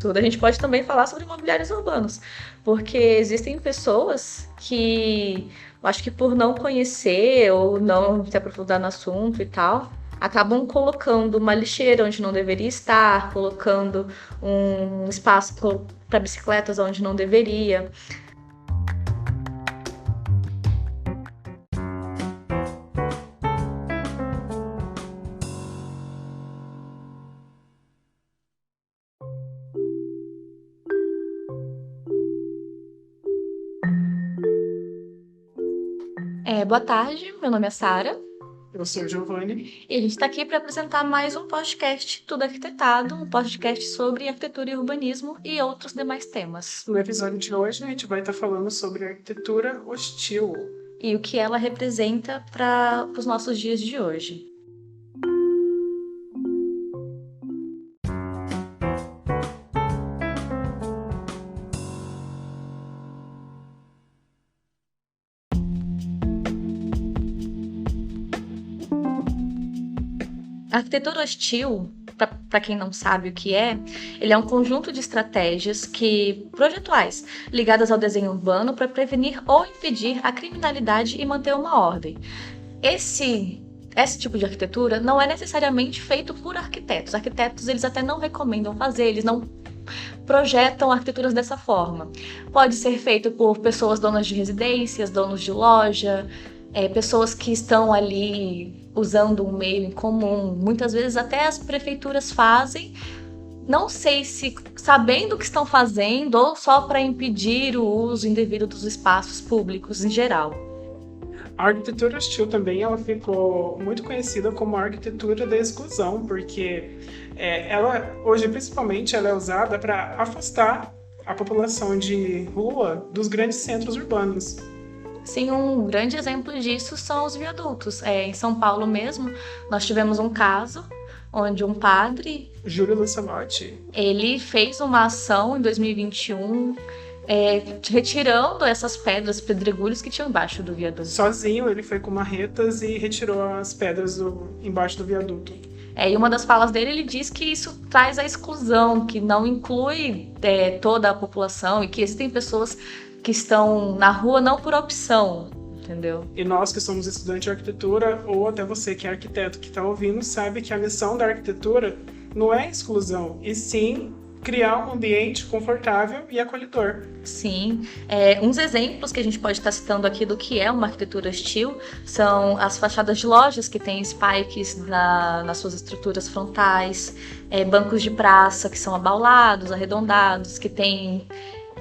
tudo. A gente pode também falar sobre imobiliários urbanos, porque existem pessoas que, eu acho que por não conhecer ou não se aprofundar no assunto e tal, acabam colocando uma lixeira onde não deveria estar, colocando um espaço para bicicletas onde não deveria. Boa tarde, meu nome é Sara. Eu sou o Giovanni. E a gente está aqui para apresentar mais um podcast Tudo Arquitetado, um podcast sobre arquitetura e urbanismo e outros demais temas. No episódio de hoje, a gente vai estar falando sobre arquitetura hostil. E o que ela representa para os nossos dias de hoje. A arquitetura hostil, para quem não sabe o que é, ele é um conjunto de estratégias projetuais ligadas ao desenho urbano para prevenir ou impedir a criminalidade e manter uma ordem. Esse tipo de arquitetura não é necessariamente feito por arquitetos. Arquitetos, eles até não recomendam fazer, eles não projetam arquiteturas dessa forma. Pode ser feito por pessoas donas de residências, donos de loja, pessoas que estão ali usando um meio em comum. Muitas vezes até as prefeituras fazem, não sei se sabendo o que estão fazendo ou só para impedir o uso indevido dos espaços públicos em geral. A arquitetura hostil também ela ficou muito conhecida como a arquitetura da exclusão, porque ela hoje principalmente ela é usada para afastar a população de rua dos grandes centros urbanos. Sim, um grande exemplo disso são os viadutos. Em São Paulo mesmo, nós tivemos um caso onde um padre, Júlio Lancelotti, ele fez uma ação em 2021 retirando essas pedregulhos que tinham embaixo do viaduto. Sozinho, ele foi com marretas e retirou as pedras embaixo do viaduto. E uma das falas dele, ele diz que isso traz a exclusão, que não inclui toda a população e que existem pessoas que estão na rua não por opção, entendeu? E nós que somos estudantes de arquitetura, ou até você que é arquiteto que está ouvindo, sabe que a missão da arquitetura não é exclusão, e sim criar um ambiente confortável e acolhedor. Sim. Uns exemplos que a gente pode estar citando aqui do que é uma arquitetura hostil são as fachadas de lojas que têm spikes nas suas estruturas frontais, bancos de praça que são abaulados, arredondados, que têm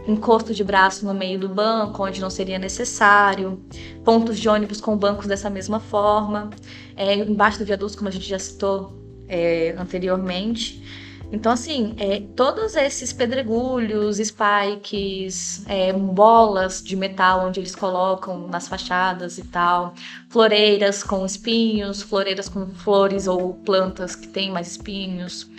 encosto de braço no meio do banco, onde não seria necessário, pontos de ônibus com bancos dessa mesma forma, embaixo do viaduto, como a gente já citou anteriormente. Então, assim, todos esses pedregulhos, spikes, bolas de metal onde eles colocam nas fachadas e tal, floreiras com espinhos, floreiras com flores ou plantas que têm mais espinhos.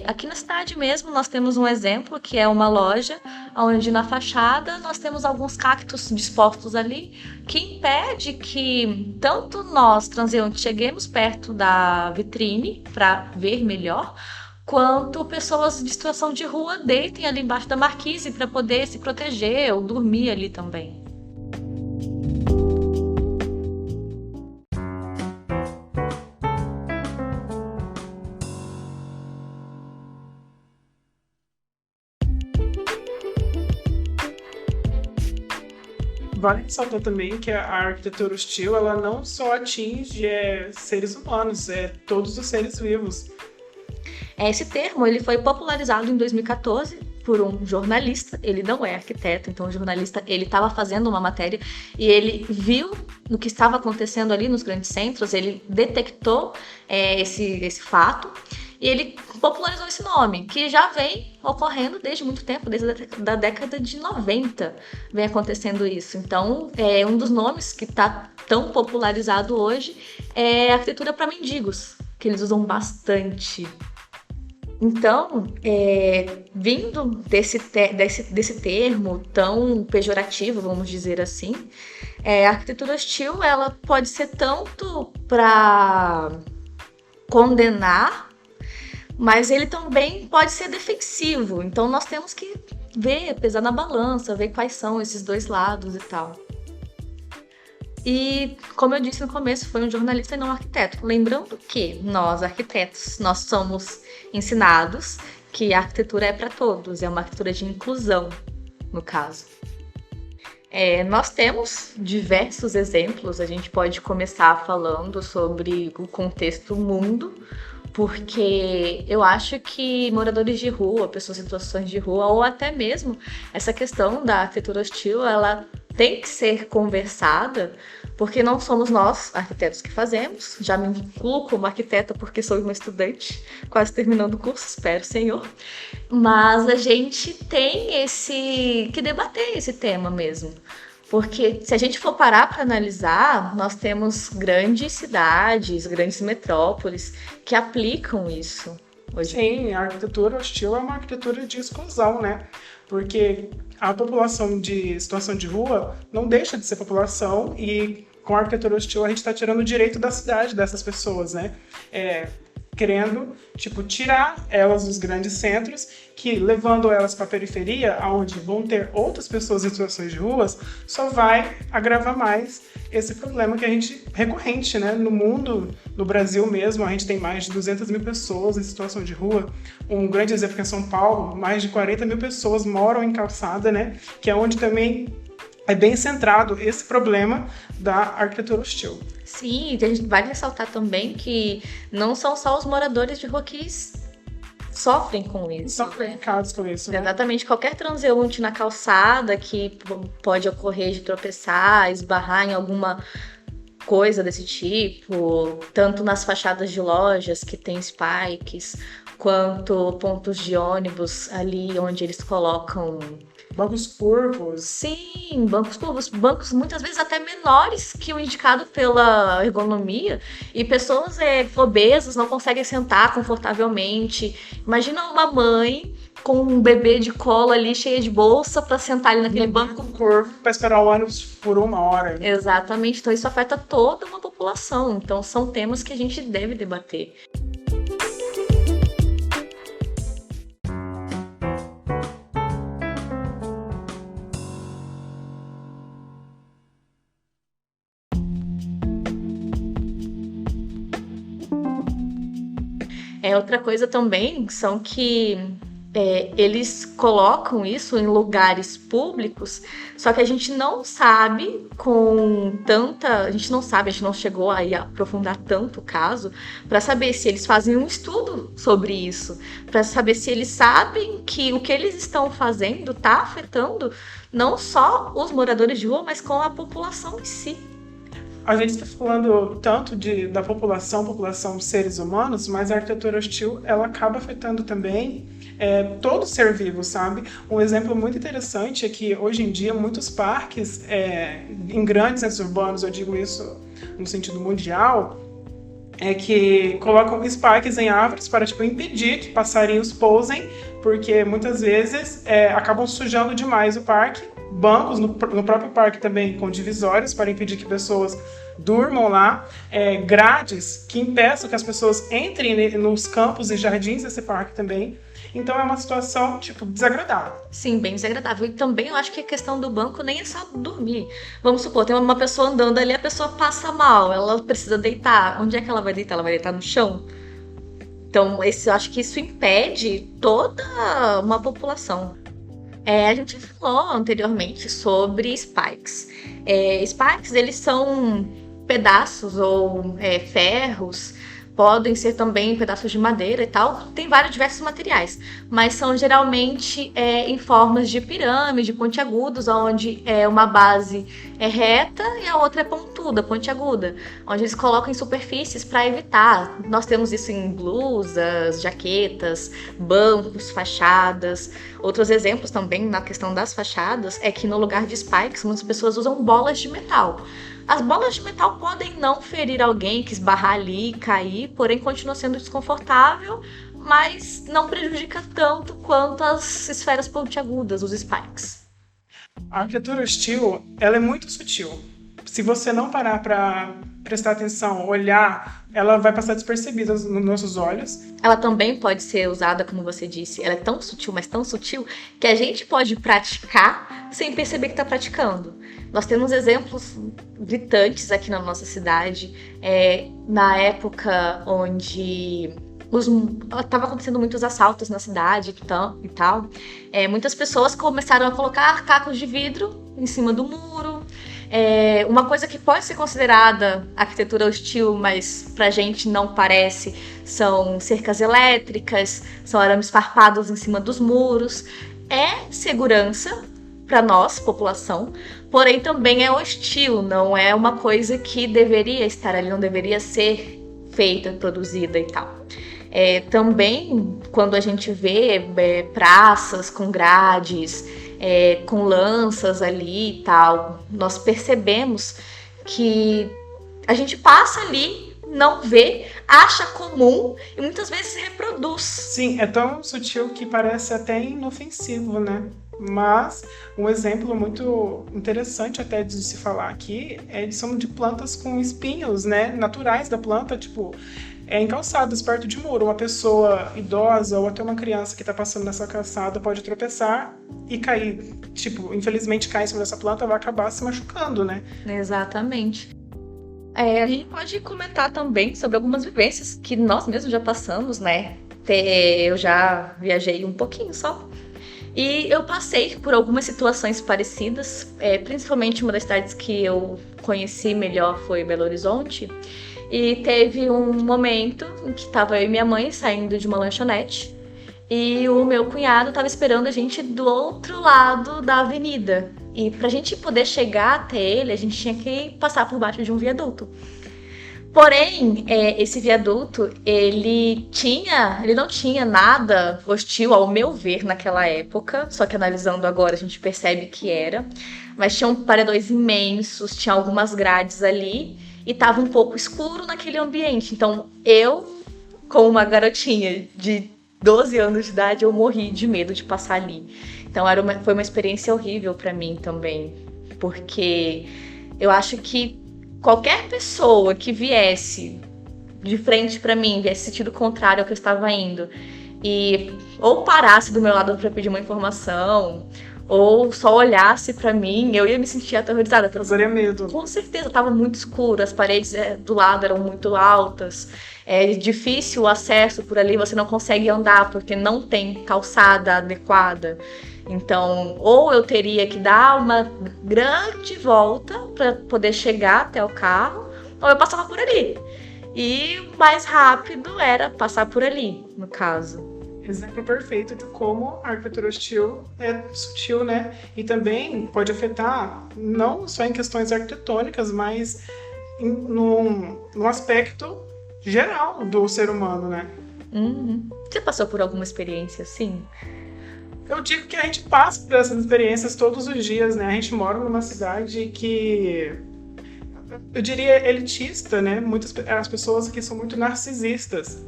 Aqui na cidade mesmo nós temos um exemplo que é uma loja onde na fachada nós temos alguns cactos dispostos ali que impede que tanto nós, transeuntes, cheguemos perto da vitrine para ver melhor, quanto pessoas de situação de rua deitem ali embaixo da marquise para poder se proteger ou dormir ali também. Vale ressaltar também que a arquitetura hostil ela não só atinge seres humanos, todos os seres vivos. Esse termo ele foi popularizado em 2014 por um jornalista, ele não é arquiteto, então o jornalista ele estava fazendo uma matéria e ele viu o que estava acontecendo ali nos grandes centros, ele detectou esse fato e ele popularizou esse nome, que já vem ocorrendo desde muito tempo, desde a década de 90 vem acontecendo isso. Então, um dos nomes que está tão popularizado hoje é arquitetura para mendigos, que eles usam bastante. Então, vindo desse termo tão pejorativo, vamos dizer assim, a arquitetura hostil ela pode ser tanto para condenar, mas ele também pode ser defensivo. Então nós temos que ver, pesar na balança, ver quais são esses dois lados e tal. E, como eu disse no começo, foi um jornalista e não um arquiteto. Lembrando que nós, arquitetos, nós somos ensinados que a arquitetura é para todos, é uma arquitetura de inclusão, no caso. Nós temos diversos exemplos, a gente pode começar falando sobre o contexto mundo, porque eu acho que moradores de rua, pessoas em situações de rua, ou até mesmo essa questão da arquitetura hostil, ela tem que ser conversada, porque não somos nós, arquitetos, que fazemos. Já me incluo como arquiteta porque sou uma estudante, quase terminando o curso, espero, Senhor. Mas a gente tem que debater esse tema mesmo. Porque se a gente for parar para analisar, nós temos grandes cidades, grandes metrópoles que aplicam isso. Hoje. Sim, a arquitetura hostil é uma arquitetura de exclusão, né? Porque a população de situação de rua não deixa de ser população e com a arquitetura hostil a gente está tirando o direito da cidade dessas pessoas, né? Querendo, tirar elas dos grandes centros, que levando elas para a periferia, onde vão ter outras pessoas em situações de ruas, só vai agravar mais esse problema que a gente recorrente, né? No mundo, no Brasil mesmo, a gente tem mais de 200 mil pessoas em situação de rua. Um grande exemplo que é São Paulo, mais de 40 mil pessoas moram em calçada, né? Que é onde também é bem centrado esse problema da arquitetura hostil. Sim, a gente vai ressaltar também que não são só os moradores de rua que sofrem com isso. São prejudicados com isso, né? Exatamente, qualquer transeunte na calçada que pode ocorrer de tropeçar, esbarrar em alguma coisa desse tipo, tanto nas fachadas de lojas que tem spikes, quanto pontos de ônibus ali onde eles colocam bancos curvos. Sim, bancos curvos, bancos muitas vezes até menores que o indicado pela ergonomia, e pessoas obesas não conseguem sentar confortavelmente. Imagina uma mãe com um bebê de colo ali, cheia de bolsa, para sentar ali naquele banco curvo. Para esperar o ônibus por 1 hora. Exatamente, então isso afeta toda uma população. Então são temas que a gente deve debater. Outra coisa também são que eles colocam isso em lugares públicos, só que a gente não sabe a gente não chegou a aprofundar tanto o caso para saber se eles fazem um estudo sobre isso, para saber se eles sabem que o que eles estão fazendo está afetando não só os moradores de rua, mas com a população em si. A gente está falando tanto da população de seres humanos, mas a arquitetura hostil ela acaba afetando também todo ser vivo, sabe? Um exemplo muito interessante é que hoje em dia muitos parques em grandes centros urbanos, eu digo isso no sentido mundial, que colocam spikes em árvores para impedir que passarinhos pousem, porque muitas vezes acabam sujando demais o parque. Bancos no próprio parque também com divisórias para impedir que pessoas durmam lá, grades que impeçam que as pessoas entrem nos campos e jardins desse parque também. Então é uma situação, desagradável. Sim, bem desagradável. E também eu acho que a questão do banco nem é só dormir. Vamos supor, tem uma pessoa andando ali, a pessoa passa mal, ela precisa deitar. Onde é que ela vai deitar? Ela vai deitar no chão? Então, eu acho que isso impede toda uma população. A gente falou anteriormente sobre spikes. Spikes, eles são pedaços ou ferros, podem ser também pedaços de madeira e tal, tem vários diversos materiais, mas são geralmente em formas de pirâmide, pontiagudos, onde uma base é reta e a outra é pontiaguda, onde eles colocam em superfícies para evitar. Nós temos isso em blusas, jaquetas, bancos, fachadas. Outros exemplos também na questão das fachadas é que no lugar de spikes, muitas pessoas usam bolas de metal. As bolas de metal podem não ferir alguém que esbarrar ali e cair, porém continua sendo desconfortável, mas não prejudica tanto quanto as esferas pontiagudas, os spikes. A arquitetura hostil, ela é muito sutil. Se você não parar para prestar atenção, olhar, ela vai passar despercebida nos nossos olhos. Ela também pode ser usada, como você disse, ela é tão sutil, mas tão sutil, que a gente pode praticar sem perceber que está praticando. Nós temos exemplos gritantes aqui na nossa cidade, na época onde estava acontecendo muitos assaltos na cidade e tal. Muitas pessoas começaram a colocar cacos de vidro em cima do muro. Uma coisa que pode ser considerada arquitetura hostil, mas pra gente não parece, são cercas elétricas, são arames farpados em cima dos muros. É segurança para nós, população, porém também é hostil, não é uma coisa que deveria estar ali, não deveria ser feita, produzida e tal. Também, quando a gente vê praças com grades, com lanças ali e tal, nós percebemos que a gente passa ali, não vê, acha comum e muitas vezes reproduz. Sim, é tão sutil que parece até inofensivo, né? Mas um exemplo muito interessante até de se falar aqui são de plantas com espinhos, né? Naturais da planta, tipo, em calçadas perto de muro. Uma pessoa idosa ou até uma criança que está passando nessa calçada pode tropeçar e cair. Tipo, infelizmente cair em cima dessa planta, vai acabar se machucando, né? Exatamente. A gente pode comentar também sobre algumas vivências que nós mesmos já passamos, né? Eu já viajei um pouquinho só. E eu passei por algumas situações parecidas, principalmente uma das cidades que eu conheci melhor foi Belo Horizonte. E teve um momento em que estava eu e minha mãe saindo de uma lanchonete e o meu cunhado estava esperando a gente do outro lado da avenida. E pra gente poder chegar até ele, a gente tinha que passar por baixo de um viaduto. Porém, esse viaduto, ele não tinha nada hostil, ao meu ver, naquela época, só que analisando agora a gente percebe que era, mas tinham paredões imensos, tinha algumas grades ali, e estava um pouco escuro naquele ambiente. Então, eu, como uma garotinha de 12 anos de idade, eu morri de medo de passar ali. Então, foi uma experiência horrível para mim também, porque eu acho que qualquer pessoa que viesse de frente para mim, viesse sentido contrário ao que eu estava indo, e ou parasse do meu lado para pedir uma informação, ou só olhasse para mim, eu ia me sentir aterrorizada. Causaria medo. Com certeza, estava muito escuro, as paredes do lado eram muito altas, é difícil o acesso por ali, você não consegue andar porque não tem calçada adequada. Então, ou eu teria que dar uma grande volta para poder chegar até o carro, ou eu passava por ali. E o mais rápido era passar por ali, no caso. Exemplo perfeito de como a arquitetura hostil é sutil, né? E também pode afetar não só em questões arquitetônicas, mas num aspecto geral do ser humano, né? Uhum. Você passou por alguma experiência assim? Eu digo que a gente passa por essas experiências todos os dias, né? A gente mora numa cidade que, eu diria, elitista, né? As pessoas aqui são muito narcisistas.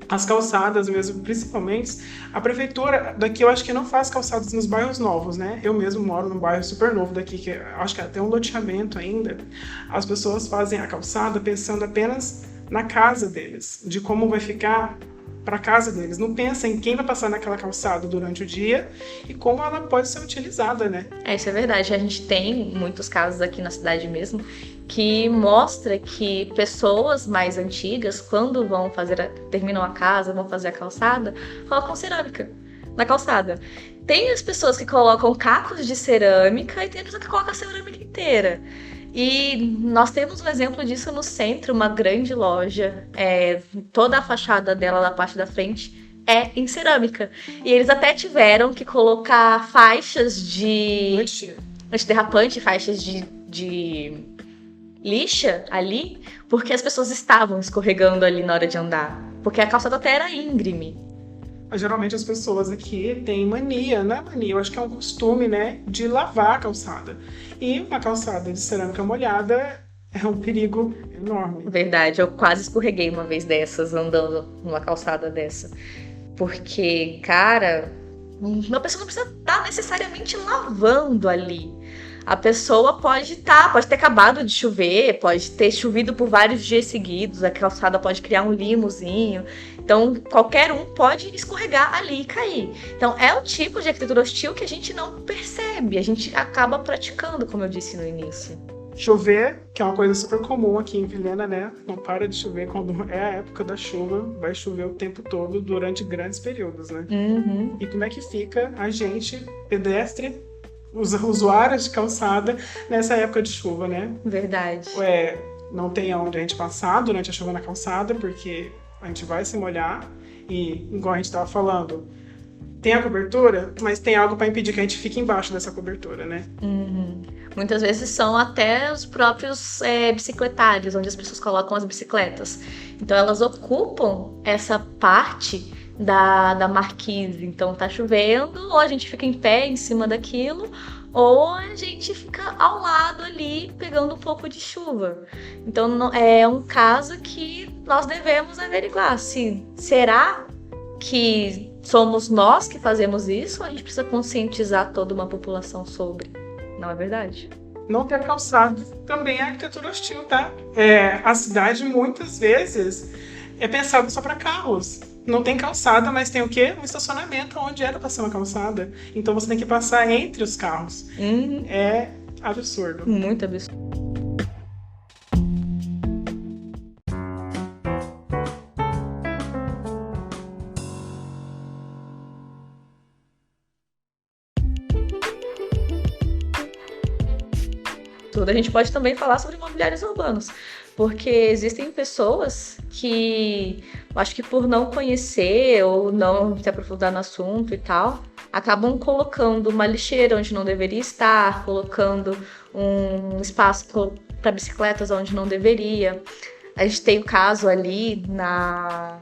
As calçadas mesmo, principalmente. A prefeitura daqui, eu acho que não faz calçadas nos bairros novos, né? Eu mesmo moro num bairro super novo daqui, que acho que até um loteamento ainda. As pessoas fazem a calçada pensando apenas na casa deles, de como vai ficar para casa deles. Não pensa em quem vai passar naquela calçada durante o dia e como ela pode ser utilizada, né? Isso é verdade. A gente tem muitos casos aqui na cidade mesmo que mostra que pessoas mais antigas, quando terminam a casa, vão fazer a calçada, colocam cerâmica na calçada. Tem as pessoas que colocam cacos de cerâmica e tem a pessoa que coloca a cerâmica inteira. E nós temos um exemplo disso no centro, uma grande loja, toda a fachada dela na parte da frente é em cerâmica. E eles até tiveram que colocar faixas de antiderrapante, faixas de lixa ali, porque as pessoas estavam escorregando ali na hora de andar, porque a calçada até era íngreme. Geralmente as pessoas aqui têm mania, não é mania, eu acho que é um costume, né, de lavar a calçada. E uma calçada de cerâmica molhada é um perigo enorme. Verdade, eu quase escorreguei uma vez dessas, andando numa calçada dessa. Porque, cara, uma pessoa não precisa estar necessariamente lavando ali. A pessoa pode ter acabado de chover, pode ter chovido por vários dias seguidos, a calçada pode criar um limozinho. Então, qualquer um pode escorregar ali e cair. Então, é um tipo de arquitetura hostil que a gente não percebe, a gente acaba praticando, como eu disse no início. Chover, que é uma coisa super comum aqui em Vilhena, né? Não para de chover quando é a época da chuva, vai chover o tempo todo durante grandes períodos, né? Uhum. E como é que fica a gente, pedestre, os usuários de calçada, nessa época de chuva, né? Verdade. Não tem aonde a gente passar durante a chuva na calçada, porque a gente vai se molhar e, igual a gente estava falando, tem a cobertura, mas tem algo para impedir que a gente fique embaixo dessa cobertura, né? Uhum. Muitas vezes são até os próprios bicicletários, onde as pessoas colocam as bicicletas. Então elas ocupam essa parte da marquise. Então tá chovendo, ou a gente fica em pé em cima daquilo, ou a gente fica ao lado ali pegando um pouco de chuva. Então é um caso que nós devemos averiguar. Será que somos nós que fazemos isso, ou a gente precisa conscientizar toda uma população sobre? Não é verdade? Não ter calçada também é arquitetura hostil, tá? A cidade, muitas vezes, é pensada só para carros. Não tem calçada, mas tem o quê? Um estacionamento onde era para ser uma calçada. Então você tem que passar entre os carros. É absurdo. Muito absurdo. A gente pode também falar sobre imobiliários urbanos, porque existem pessoas que, acho que por não conhecer ou não se aprofundar no assunto e tal, acabam colocando uma lixeira onde não deveria estar, colocando um espaço para bicicletas onde não deveria. A gente tem o caso ali na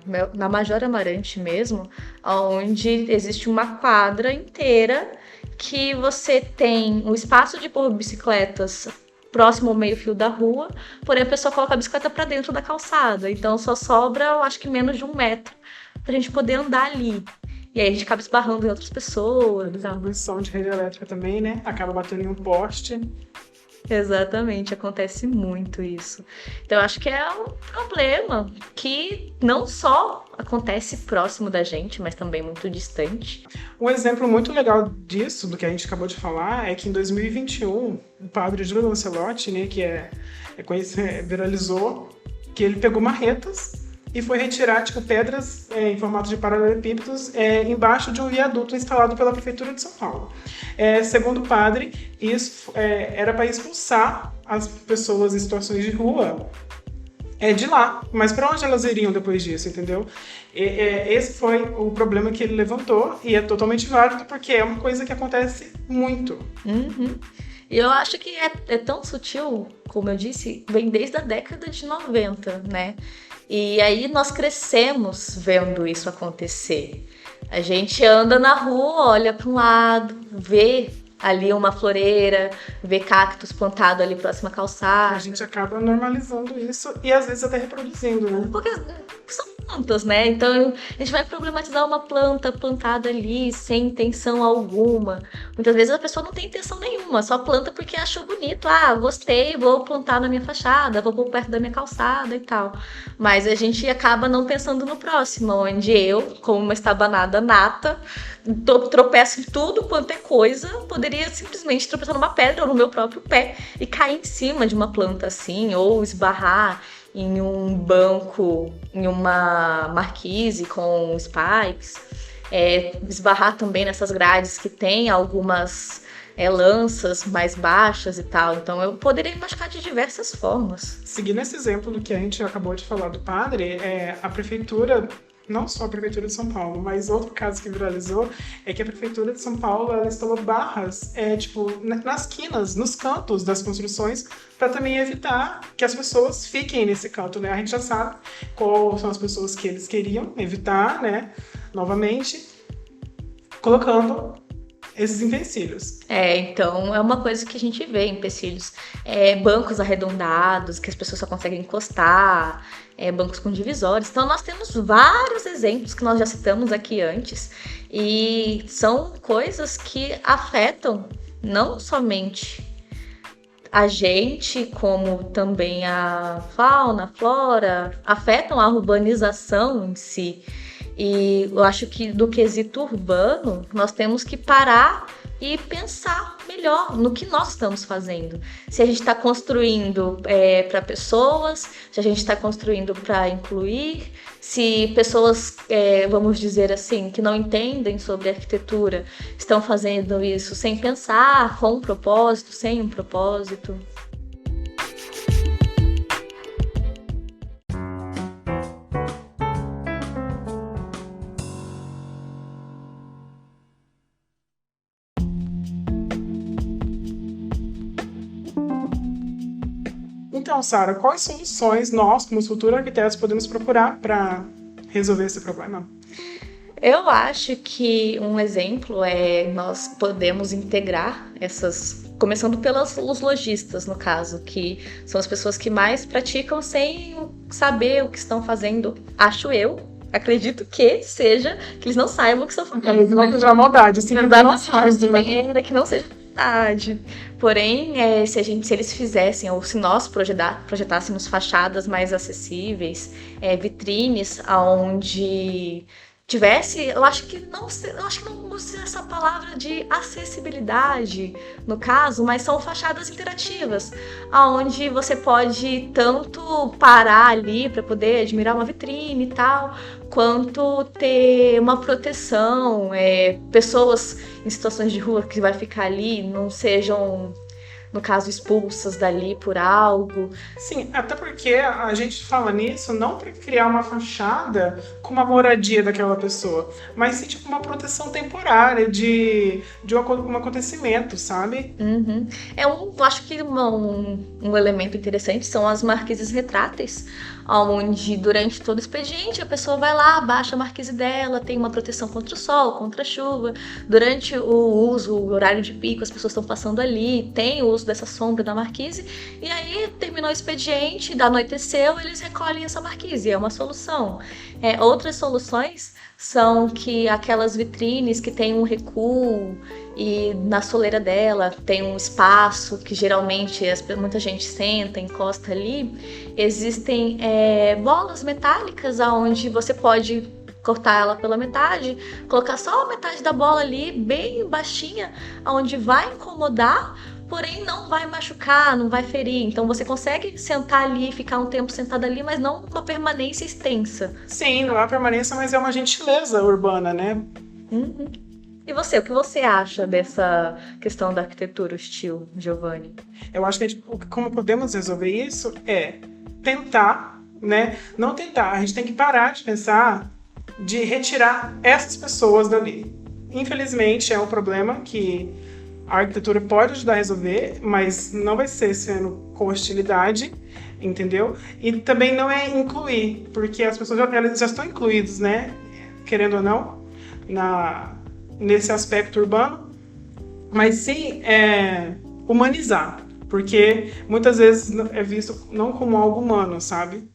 Major Amarante mesmo, onde existe uma quadra inteira que você tem um espaço de pôr bicicletas próximo ao meio-fio da rua, porém a pessoa coloca a bicicleta para dentro da calçada, então só sobra, eu acho que menos de 1 metro pra gente poder andar ali. E aí a gente acaba esbarrando em outras pessoas. Distribuição de rede elétrica também, né? Acaba batendo em um poste. Exatamente, acontece muito isso. Então, eu acho que é um problema que não só acontece próximo da gente, mas também muito distante. Um exemplo muito legal disso, do que a gente acabou de falar, é que em 2021, o padre Júlio Lancelotti, né, que viralizou, que ele pegou marretas e foi retirar pedras em formato de paralelepípedos embaixo de um viaduto instalado pela Prefeitura de São Paulo. Segundo o padre, isso era para expulsar as pessoas em situações de rua de lá. Mas para onde elas iriam depois disso, entendeu? Esse foi o problema que ele levantou e é totalmente válido porque é uma coisa que acontece muito. Uhum. E eu acho que é tão sutil, como eu disse, vem desde a década de 90, né? E aí nós crescemos vendo isso acontecer. A gente anda na rua, olha para um lado, vê ali uma floreira, vê cactos plantados ali próximo à calçada. A gente acaba normalizando isso e às vezes até reproduzindo, né? Porque são plantas, né? Então a gente vai problematizar uma planta plantada ali sem intenção alguma. Muitas vezes a pessoa não tem intenção nenhuma, só planta porque achou bonito. Ah, gostei, vou plantar na minha fachada, vou pôr perto da minha calçada e tal. Mas a gente acaba não pensando no próximo, onde eu, como uma estabanada nata, tropeço em tudo quanto é coisa, poderia simplesmente tropeçar numa pedra ou no meu próprio pé e cair em cima de uma planta assim, ou esbarrar em um banco, em uma marquise com spikes, esbarrar também nessas grades que tem algumas lanças mais baixas e tal. Então eu poderia me machucar de diversas formas. Seguindo esse exemplo do que a gente acabou de falar do padre, a prefeitura, não só a Prefeitura de São Paulo, mas outro caso que viralizou é que a Prefeitura de São Paulo ela instalou barras nas quinas, nos cantos das construções, para também evitar que as pessoas fiquem nesse canto, né? A gente já sabe quais são as pessoas que eles queriam evitar, né? Novamente, colocando esses empecilhos. Então é uma coisa que a gente vê, empecilhos. Bancos arredondados, que as pessoas só conseguem encostar, bancos com divisórios. Então nós temos vários exemplos que nós já citamos aqui antes, e são coisas que afetam não somente a gente, como também a fauna, a flora, afetam a urbanização em si. E eu acho que do quesito urbano, nós temos que parar e pensar melhor no que nós estamos fazendo. Se a gente está construindo para pessoas, se a gente está construindo para incluir, se pessoas, vamos dizer assim, que não entendem sobre arquitetura, estão fazendo isso sem pensar, com um propósito, sem um propósito. Então, Sara, quais soluções nós, como futuros arquitetos, podemos procurar para resolver esse problema? Eu acho que um exemplo é nós podemos integrar começando pelos lojistas, no caso, que são as pessoas que mais praticam sem saber o que estão fazendo, acho eu. Acredito que seja, que eles não saibam o que estão fazendo. Eles vão fazer a maldade, assim, Ainda que não seja verdade. Porém, se eles fizessem, ou se nós projetássemos fachadas mais acessíveis, vitrines onde tivesse, eu acho que não uso essa palavra de acessibilidade no caso, mas são fachadas interativas, onde você pode tanto parar ali para poder admirar uma vitrine e tal, quanto ter uma proteção, pessoas em situações de rua que vai ficar ali não sejam, no caso, expulsas dali por algo. Sim, até porque a gente fala nisso não para criar uma fachada com uma moradia daquela pessoa, mas sim tipo uma proteção temporária de um acontecimento, sabe? Uhum. Eu acho que um elemento interessante são as marquises retráteis, onde durante todo o expediente a pessoa vai lá, baixa a marquise dela, tem uma proteção contra o sol, contra a chuva. Durante o horário de pico, as pessoas estão passando ali, tem o uso dessa sombra da marquise, e aí terminou o expediente, anoiteceu, eles recolhem essa marquise, é uma solução. Outras soluções são que aquelas vitrines que tem um recuo e na soleira dela tem um espaço que geralmente muita gente senta, encosta ali, existem bolas metálicas onde você pode cortar ela pela metade, colocar só a metade da bola ali, bem baixinha, onde vai incomodar, porém não vai machucar, não vai ferir. Então você consegue sentar ali, ficar um tempo sentado ali, mas não uma permanência extensa. Sim, não é permanência, mas é uma gentileza urbana, né? Uhum. E você, o que você acha dessa questão da arquitetura hostil, Giovanni? Eu acho que como podemos resolver isso é tentar, né? Não tentar, a gente tem que parar de pensar de retirar essas pessoas dali. Infelizmente, é um problema que a arquitetura pode ajudar a resolver, mas não vai ser sendo com hostilidade, entendeu? E também não é incluir, porque as pessoas elas já estão incluídas, né? Querendo ou não, nesse aspecto urbano, mas sim humanizar, porque muitas vezes é visto não como algo humano, sabe?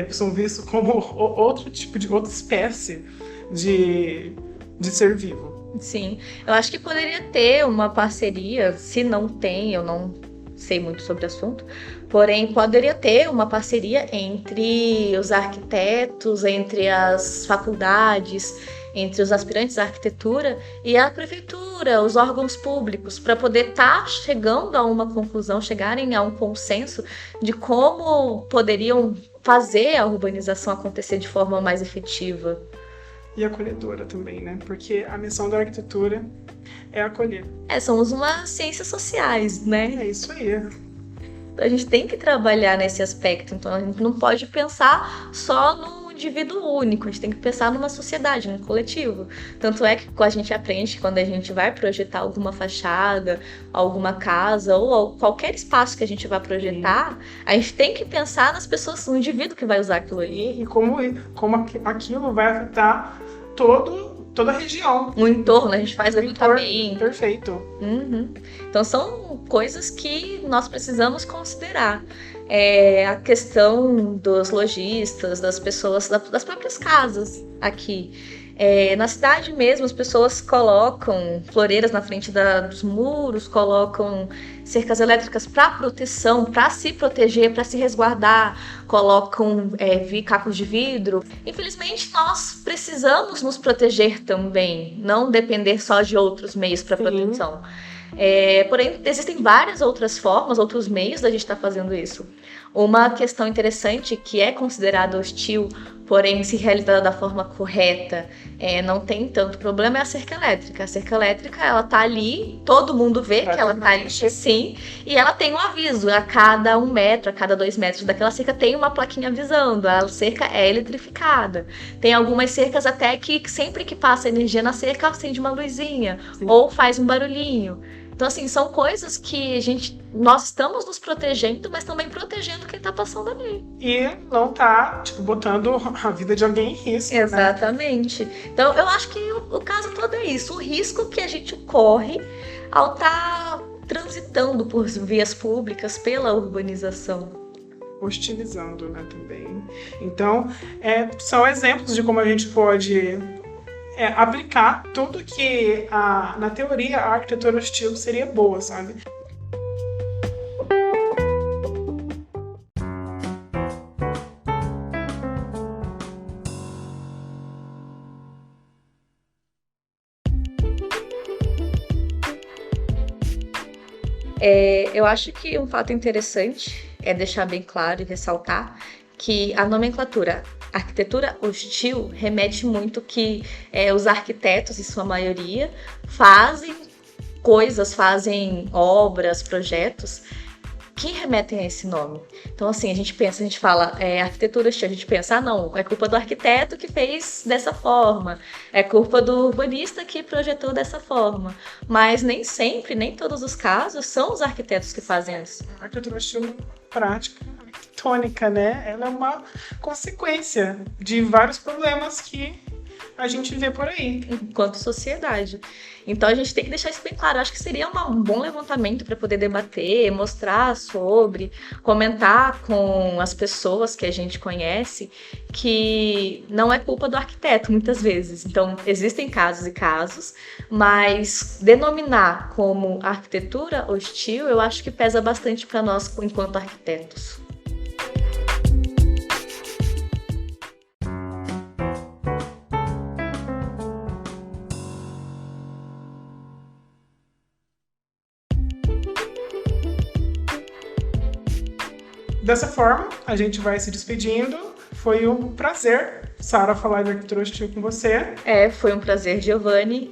São vistos como outro tipo de outra espécie de ser vivo. Sim, eu acho que poderia ter uma parceria, se não tem, eu não sei muito sobre o assunto, porém poderia ter uma parceria entre os arquitetos, entre as faculdades, entre os aspirantes à arquitetura e a prefeitura, os órgãos públicos, para poder estar chegando a uma conclusão, chegarem a um consenso de como poderiam fazer a urbanização acontecer de forma mais efetiva. E acolhedora também, né? Porque a missão da arquitetura é acolher. Somos umas ciências sociais, né? É isso aí. A gente tem que trabalhar nesse aspecto, então a gente não pode pensar só no indivíduo único, a gente tem que pensar numa sociedade, num coletivo. Tanto é que a gente aprende que quando a gente vai projetar alguma fachada, alguma casa ou qualquer espaço que a gente vai projetar, a gente tem que pensar nas pessoas, no indivíduo que vai usar aquilo ali. E como aquilo vai afetar toda a região. O entorno, a gente faz levantamento. Perfeito. Uhum. Então são coisas que nós precisamos considerar. A questão dos lojistas, das pessoas, das próprias casas aqui. Na cidade mesmo, as pessoas colocam floreiras na frente dos muros, colocam cercas elétricas para proteção, para se proteger, para se resguardar, colocam cacos de vidro. Infelizmente, nós precisamos nos proteger também, não depender só de outros meios para proteção. Porém, existem várias outras formas, outros meios da gente estar fazendo isso. Uma questão interessante que é considerada hostil, porém, se realizada da forma correta, não tem tanto problema, é a cerca elétrica. A cerca elétrica, ela tá ali, todo mundo vê que ela tá ali, sim, e ela tem um aviso. A cada 1 metro, a cada 2 metros daquela cerca tem uma plaquinha avisando. A cerca é eletrificada. Tem algumas cercas até que sempre que passa energia na cerca, acende uma luzinha, sim, ou faz um barulhinho. Então, assim, são coisas que nós estamos nos protegendo, mas também protegendo quem tá passando ali. E não tá, botando a vida de alguém em risco, exatamente. Né? Então, eu acho que o caso todo é isso. O risco que a gente corre ao estar transitando por vias públicas pela urbanização. Hostilizando, né, também. Então, são exemplos de como a gente pode... aplicar tudo que, na teoria, a arquitetura hostil seria boa, sabe? Eu acho que um fato interessante é deixar bem claro e ressaltar que a nomenclatura arquitetura hostil remete muito que os arquitetos, em sua maioria, fazem coisas, fazem obras, projetos que remetem a esse nome. Então, assim, a gente fala arquitetura hostil, a gente pensa, não, é culpa do arquiteto que fez dessa forma, é culpa do urbanista que projetou dessa forma. Mas nem sempre, nem todos os casos, são os arquitetos que fazem isso. A arquitetura hostil prática, arquitetônica, né? Ela é uma consequência de vários problemas que a gente vê por aí. Enquanto sociedade. Então a gente tem que deixar isso bem claro. Eu acho que seria um bom levantamento para poder debater, mostrar sobre, comentar com as pessoas que a gente conhece que não é culpa do arquiteto, muitas vezes. Então existem casos e casos, mas denominar como arquitetura hostil, eu acho que pesa bastante para nós enquanto arquitetos. Dessa forma, a gente vai se despedindo. Foi um prazer, Sara, falar de arquitetura hostil com você. Foi um prazer, Giovanni.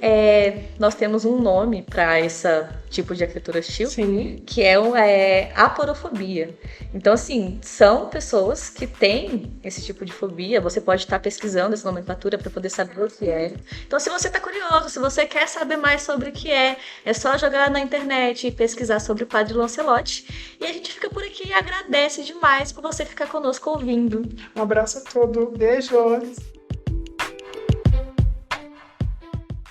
Nós temos um nome para esse tipo de arquitetura hostil, sim, que é aporofobia. Então, assim, são pessoas que têm esse tipo de fobia. Você pode estar pesquisando essa nomenclatura para poder saber o que é. Então, se você está curioso, se você quer saber mais sobre o que é só jogar na internet e pesquisar sobre o Padre Lancelotti. E a gente fica por aqui e agradece demais por você ficar conosco ouvindo. Um abraço a todos, beijos!